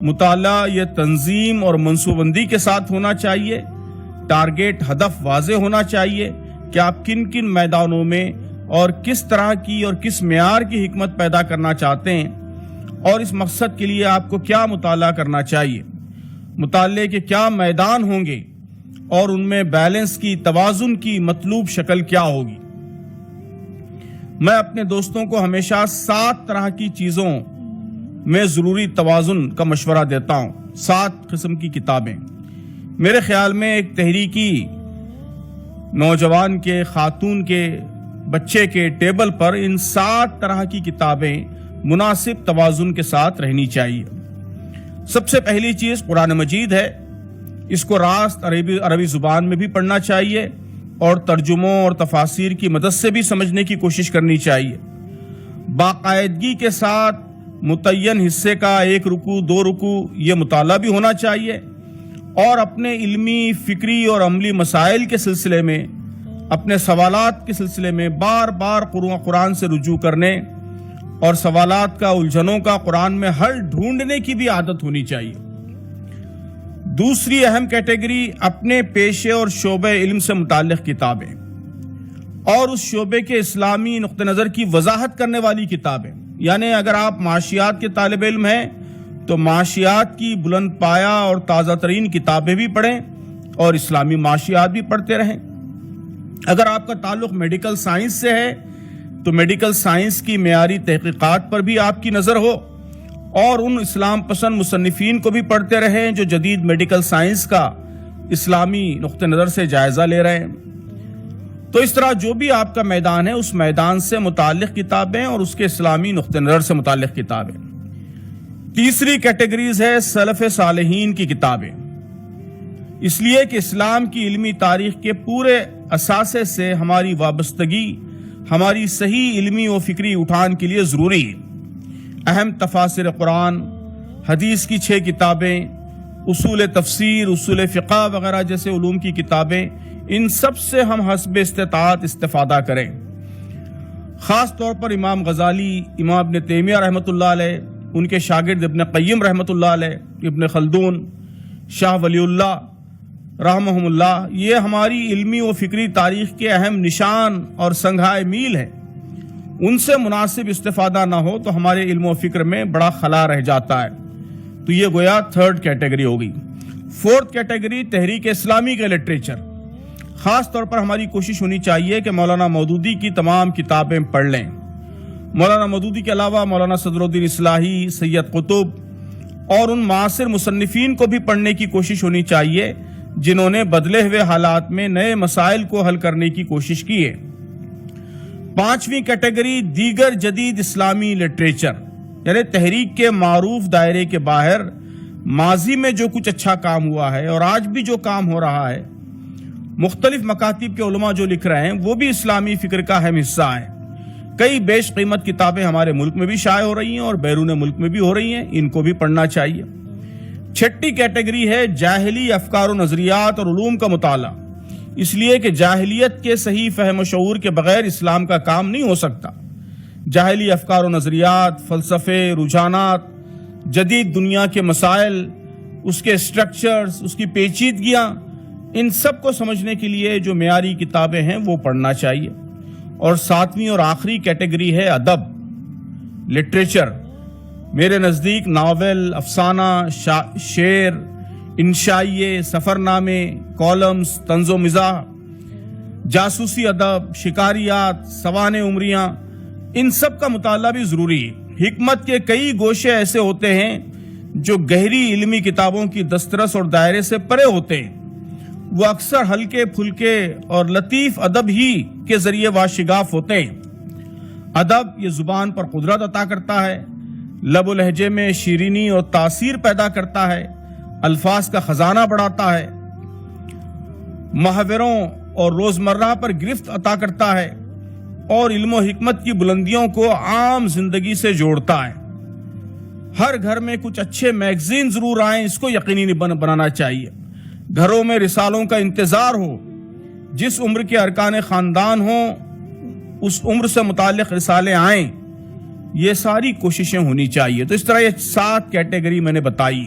مطالعہ یہ تنظیم اور منصوبہ بندی کے ساتھ ہونا چاہیے۔ ٹارگیٹ ہدف واضح ہونا چاہیے کہ آپ کن کن میدانوں میں اور کس طرح کی اور کس معیار کی حکمت پیدا کرنا چاہتے ہیں، اور اس مقصد کے لیے آپ کو کیا مطالعہ کرنا چاہیے، مطالعے کے کیا میدان ہوں گے اور ان میں بیلنس کی، توازن کی مطلوب شکل کیا ہوگی۔ میں اپنے دوستوں کو ہمیشہ 7 طرح کی چیزوں میں ضروری توازن کا مشورہ دیتا ہوں، 7 قسم کی کتابیں۔ میرے خیال میں ایک تحریکی نوجوان کے، خاتون کے، بچے کے ٹیبل پر ان 7 طرح کی کتابیں مناسب توازن کے ساتھ رہنی چاہیے۔ سب سے پہلی چیز قرآن مجید ہے۔ اس کو راست عربی زبان میں بھی پڑھنا چاہیے اور ترجموں اور تفاسیر کی مدد سے بھی سمجھنے کی کوشش کرنی چاہیے۔ باقاعدگی کے ساتھ متعین حصے کا 1 رکوع 2 رکوع یہ مطالعہ بھی ہونا چاہیے، اور اپنے علمی، فکری اور عملی مسائل کے سلسلے میں، اپنے سوالات کے سلسلے میں بار بار قرآن سے رجوع کرنے اور سوالات کا، الجھنوں کا قرآن میں حل ڈھونڈنے کی بھی عادت ہونی چاہیے۔ دوسری اہم کیٹیگری اپنے پیشے اور شعبے علم سے متعلق کتابیں، اور اس شعبے کے اسلامی نقطہ نظر کی وضاحت کرنے والی کتابیں۔ یعنی اگر آپ معاشیات کے طالب علم ہیں تو معاشیات کی بلند پایہ اور تازہ ترین کتابیں بھی پڑھیں اور اسلامی معاشیات بھی پڑھتے رہیں۔ اگر آپ کا تعلق میڈیکل سائنس سے ہے تو میڈیکل سائنس کی معیاری تحقیقات پر بھی آپ کی نظر ہو، اور ان اسلام پسند مصنفین کو بھی پڑھتے رہیں جو جدید میڈیکل سائنس کا اسلامی نقطہ نظر سے جائزہ لے رہے ہیں۔ تو اس طرح جو بھی آپ کا میدان ہے، اس میدان سے متعلق کتابیں اور اس کے اسلامی نقطہ نظر سے متعلق کتابیں۔ تیسری کیٹیگریز ہے سلف صالحین کی کتابیں، اس لیے کہ اسلام کی علمی تاریخ کے پورے اثاثے سے ہماری وابستگی ہماری صحیح علمی و فکری اٹھان کے لیے ضروری ہے۔ اہم تفاسیر قرآن، حدیث کی 6 کتابیں، اصول تفسیر، اصول فقہ وغیرہ جیسے علوم کی کتابیں، ان سب سے ہم حسب استطاعت استفادہ کریں۔ خاص طور پر امام غزالی، امام ابن تیمیہ رحمۃ اللہ علیہ، ان کے شاگرد ابن قیم رحمۃ اللہ علیہ، ابن خلدون، شاہ ولی اللہ رحمہم اللہ، یہ ہماری علمی و فکری تاریخ کے اہم نشان اور سنگھائے میل ہیں۔ ان سے مناسب استفادہ نہ ہو تو ہمارے علم و فکر میں بڑا خلا رہ جاتا ہے۔ تو یہ گویا 3rd کیٹیگری ہوگی۔ 4th کیٹیگری تحریک اسلامی کے لٹریچر۔ خاص طور پر ہماری کوشش ہونی چاہیے کہ مولانا مودودی کی تمام کتابیں پڑھ لیں۔ مولانا مودودی کے علاوہ مولانا صدر الدین اصلاحی، سید قطب اور ان معاصر مصنفین کو بھی پڑھنے کی کوشش ہونی چاہیے جنہوں نے بدلے ہوئے حالات میں نئے مسائل کو حل کرنے کی کوشش کی ہے۔ 5ویں کیٹیگری دیگر جدید اسلامی لٹریچر، یعنی تحریک کے معروف دائرے کے باہر ماضی میں جو کچھ اچھا کام ہوا ہے اور آج بھی جو کام ہو رہا ہے، مختلف مکاتب کے علماء جو لکھ رہے ہیں، وہ بھی اسلامی فکر کا اہم حصہ ہے۔ کئی بیش قیمت کتابیں ہمارے ملک میں بھی شائع ہو رہی ہیں اور بیرون ملک میں بھی ہو رہی ہیں، ان کو بھی پڑھنا چاہیے۔ 6ٹھی کیٹیگری ہے جاہلی افکار و نظریات اور علوم کا مطالعہ، اس لیے کہ جاہلیت کے صحیح فہم و شعور کے بغیر اسلام کا کام نہیں ہو سکتا۔ جاہلی افکار و نظریات، فلسفے، رجحانات، جدید دنیا کے مسائل، اس کے اسٹرکچرز، اس کی پیچیدگیاں، ان سب کو سمجھنے کے لیے جو معیاری کتابیں ہیں وہ پڑھنا چاہیے۔ اور 7ویں اور آخری کیٹیگری ہے ادب، لٹریچر۔ میرے نزدیک ناول، افسانہ، شعر، انشائیے، سفر نامے، کالمز، طنز و مزاح، جاسوسی ادب، شکاریات، سوانح عمریاں، ان سب کا مطالعہ بھی ضروری ہے۔ حکمت کے کئی گوشے ایسے ہوتے ہیں جو گہری علمی کتابوں کی دسترس اور دائرے سے پرے ہوتے ہیں، وہ اکثر ہلکے پھلکے اور لطیف ادب ہی کے ذریعے واشگاف ہوتے ہیں۔ ادب یہ زبان پر قدرت عطا کرتا ہے، لب و لہجے میں شیرینی اور تاثیر پیدا کرتا ہے، الفاظ کا خزانہ بڑھاتا ہے، محاوروں اور روزمرہ پر گرفت عطا کرتا ہے، اور علم و حکمت کی بلندیوں کو عام زندگی سے جوڑتا ہے۔ ہر گھر میں کچھ اچھے میگزین ضرور آئیں، اس کو یقینی بنانا چاہیے۔ گھروں میں رسالوں کا انتظار ہو، جس عمر کے ارکان خاندان ہوں اس عمر سے متعلق رسالے آئیں، یہ ساری کوششیں ہونی چاہیے۔ تو اس طرح یہ 7 کیٹیگری میں نے بتائی۔